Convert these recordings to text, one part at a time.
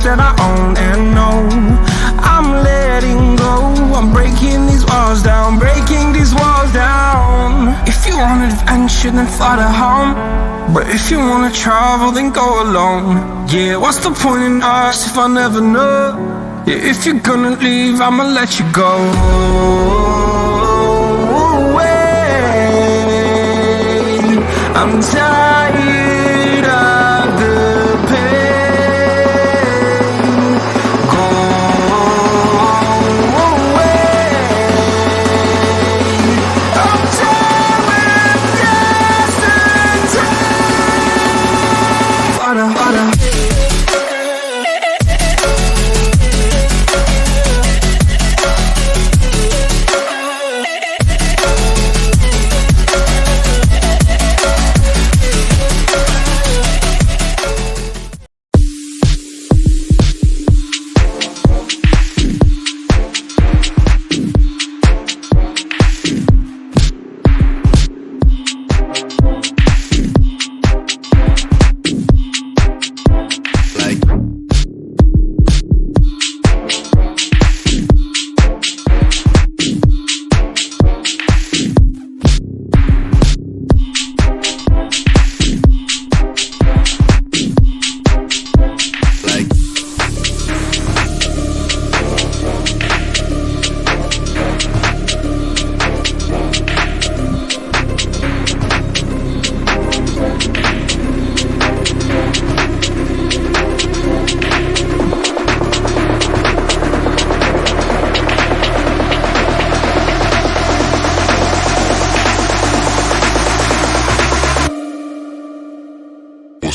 that I own and know. I'm letting go, I'm breaking these walls down, breaking these walls down. If you want adventure, then fly to home. But if you wanna travel, then go alone. Yeah, what's the point in us if I never know? Yeah, if you're gonna leave, I'ma let you go. I'm tired of the pain. Go away. I'm tired of yesterday. Harder, harder.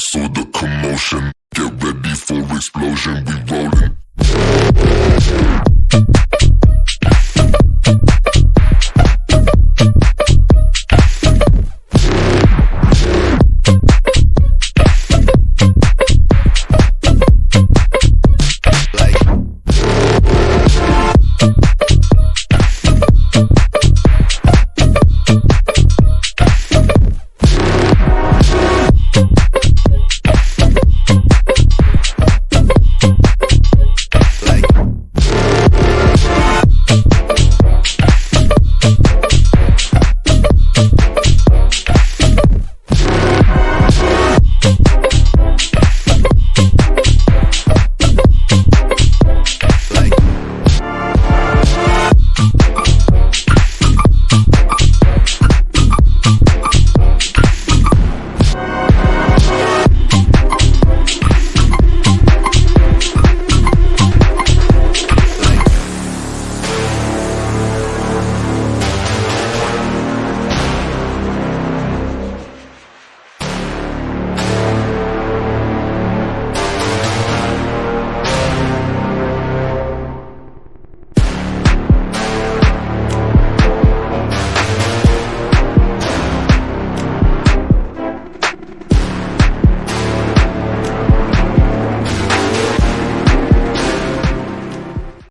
So the commotion, get ready for explosion. We rollin'.